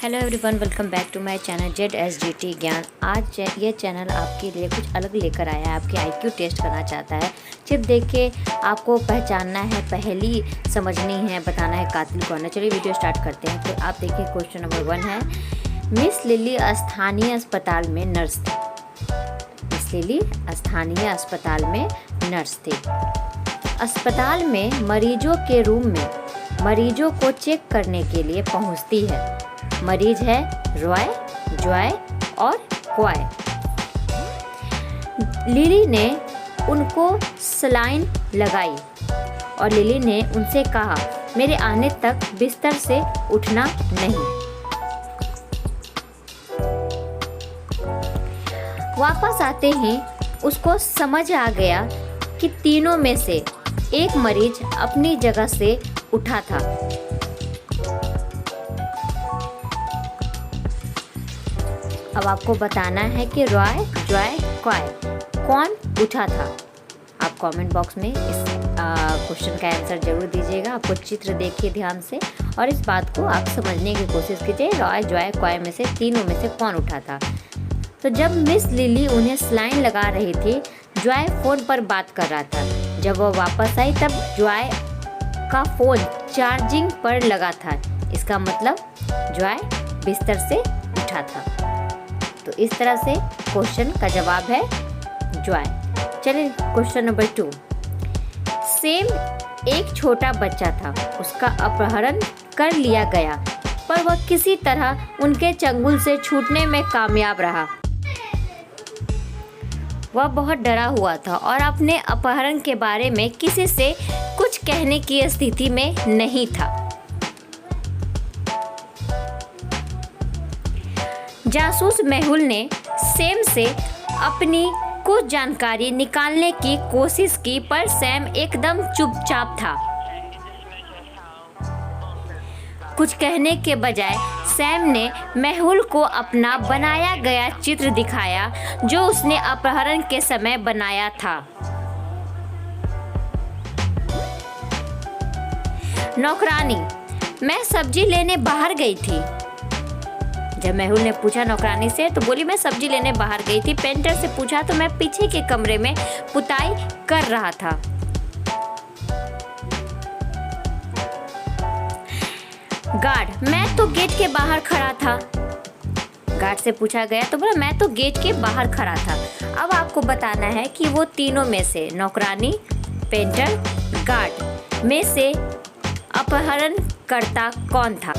Hello everyone, welcome back to my channel ZSGT Gyan. आज ये channel आपके लिए कुछ अलग लेकर आया है। आपकी IQ टेस्ट करना चाहता है। चित्र देख के आपको पहचानना है, पहेली समझनी है, बताना है कातिल कौन है। चलिए वीडियो स्टार्ट करते हैं। तो आप देखिए, क्वेश्चन नंबर 1 है, मिस लिली स्थानीय अस्पताल में नर्स थी। मिस लिली स्थानीय अस्पताल में नर्स थी। अस्पताल में मरीजों के रूम में मरीजों को चेक करने के लिए पहुंचती है। मरीज है रॉय, जॉय और क्वाय। लिली ने उनको सलाइन लगाई और लिली ने उनसे कहा, मेरे आने तक बिस्तर से उठना नहीं। वापस आते ही उसको समझ आ गया कि तीनों में से एक मरीज अपनी जगह से उठा था। अब आपको बताना है कि रॉय, जॉय, क्वाय कौन उठा था। आप कमेंट बॉक्स में इस क्वेश्चन का आंसर जरूर दीजिएगा। आपको चित्र देखिए ध्यान से और इस बात को आप समझने की कोशिश कीजिए। रॉय, जॉय, क्वाय में से तीनों में से कौन उठा था। तो जब मिस लिली उन्हें सलाइन लगा रही थी, जॉय फ़ोन पर बात कर रहा था। जब वह वापस आई तब जॉय का फ़ोन चार्जिंग पर लगा था। इसका मतलब जॉय बिस्तर से उठा था। तो इस तरह से क्वेश्चन का जवाब है जॉय। चलिए क्वेश्चन नंबर 2, सेम एक छोटा बच्चा था। उसका अपहरण कर लिया गया पर वह किसी तरह उनके चंगुल से छूटने में कामयाब रहा। वह बहुत डरा हुआ था और अपने अपहरण के बारे में किसी से कुछ कहने की स्थिति में नहीं था। जासूस मेहुल ने सैम से अपनी कुछ जानकारी निकालने की कोशिश की पर सैम एकदम चुपचाप था। कुछ कहने के बजाय सैम ने मेहुल को अपना बनाया गया चित्र दिखाया जो उसने अपहरण के समय बनाया था। नौकरानी, मैं सब्जी लेने बाहर गई थी। जब मेहुल ने पूछा नौकरानी से तो बोली, मैं सब्जी लेने बाहर गई थी। पेंटर से पूछा तो मैं पीछे के कमरे में पुताई कर रहा था। गार्ड, मैं तो गेट के बाहर खड़ा था। गार्ड से पूछा गया तो बोला, मैं तो गेट के बाहर खड़ा था। अब आपको बताना है कि वो तीनों में से नौकरानी, पेंटर, गार्ड में से अपहरणकर्ता कौन था।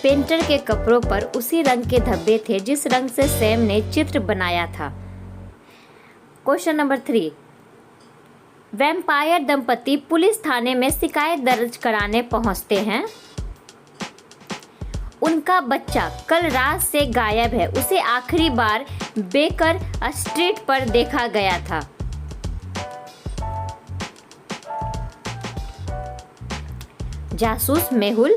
पेंटर के कपड़ों पर उसी रंग के धब्बे थे जिस रंग से सैम ने चित्र बनाया था। क्वेश्चन नंबर 3, वैम्पायर दंपति पुलिस थाने में शिकायत दर्ज कराने पहुंचते हैं। उनका बच्चा कल रात से गायब है। उसे आखिरी बार बेकर स्ट्रीट पर देखा गया था। जासूस मेहुल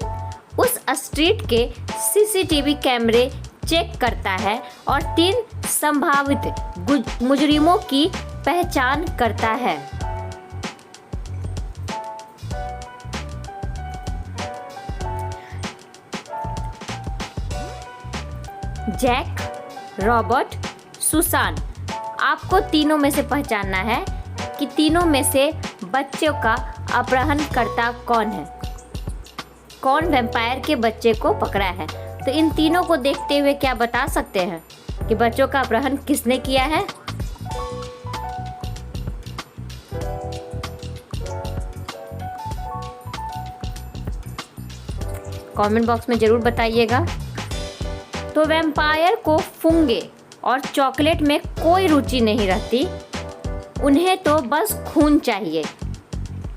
उस स्ट्रीट के CCTV कैमरे चेक करता है और 3 संभावित मुजरिमों की पहचान करता है। Jack, Robert, Susan. आपको तीनों में से पहचानना है कि तीनों में से बच्चों का अपहरणकर्ता कौन है। कौन वैम्पायर के बच्चे को पकड़ा है। तो इन तीनों को देखते हुए क्या बता सकते हैं कि बच्चों का अपहरण किसने किया है। कमेंट बॉक्स में जरूर बताइएगा। तो वैम्पायर को फुंगे और चॉकलेट में कोई रुचि नहीं रहती। उन्हें तो बस खून चाहिए,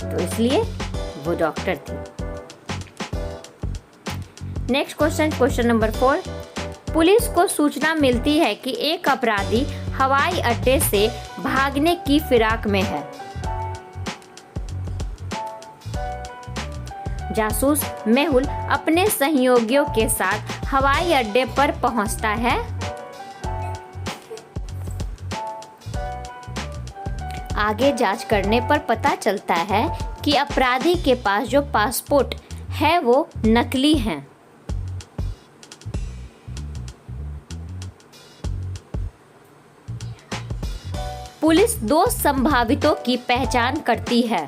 तो इसलिए वो डॉक्टर थी। नेक्स्ट क्वेश्चन नंबर 4, पुलिस को सूचना मिलती है कि एक अपराधी हवाई अड्डे से भागने की फिराक में है। जासूस मेहुल अपने सहयोगियों के साथ हवाई अड्डे पर पहुंचता है। आगे जांच करने पर पता चलता है कि अपराधी के पास जो पासपोर्ट है वो नकली हैं। पुलिस दो संभावितों की पहचान करती है।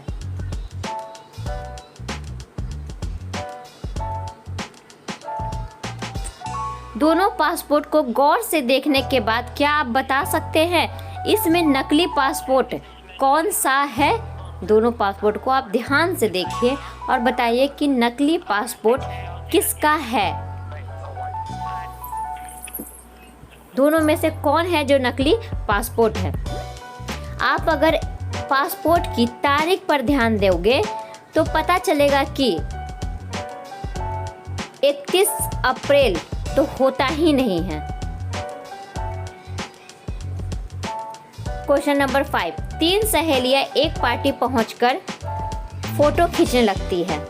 दोनों पासपोर्ट को गौर से देखने के बाद क्या आप बता सकते हैं इसमें नकली पासपोर्ट कौन सा है? दोनों पासपोर्ट को आप ध्यान से देखिए और बताइए कि नकली पासपोर्ट किसका है। दोनों में से कौन है जो नकली पासपोर्ट है? आप अगर पासपोर्ट की तारीख पर ध्यान दोगे तो पता चलेगा कि 31 अप्रैल तो होता ही नहीं है। क्वेश्चन नंबर 5, 3 सहेलियां एक पार्टी पहुंचकर फोटो खींचने लगती है।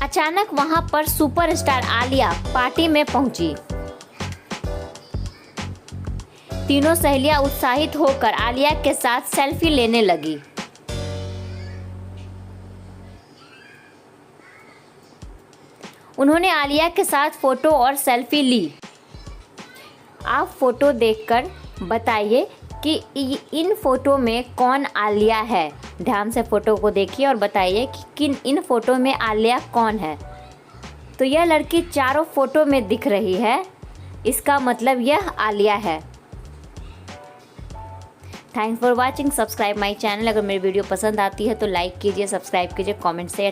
अचानक वहां पर सुपरस्टार आलिया पार्टी में पहुंची। तीनों सहेलियां उत्साहित होकर आलिया के साथ सेल्फी लेने लगी। उन्होंने आलिया के साथ फोटो और सेल्फी ली। आप फोटो देखकर बताइए कि इन फोटो में कौन आलिया है। ध्यान से फोटो को देखिए और बताइए कि इन फोटो में आलिया कौन है। तो यह लड़की चारों फोटो में दिख रही है, इसका मतलब यह आलिया है। Thanks for watching. Subscribe my channel. अगर मेरी वीडियो पसंद आती है तो लाइक कीजिए, सब्सक्राइब कीजिए, कमेंट शेयर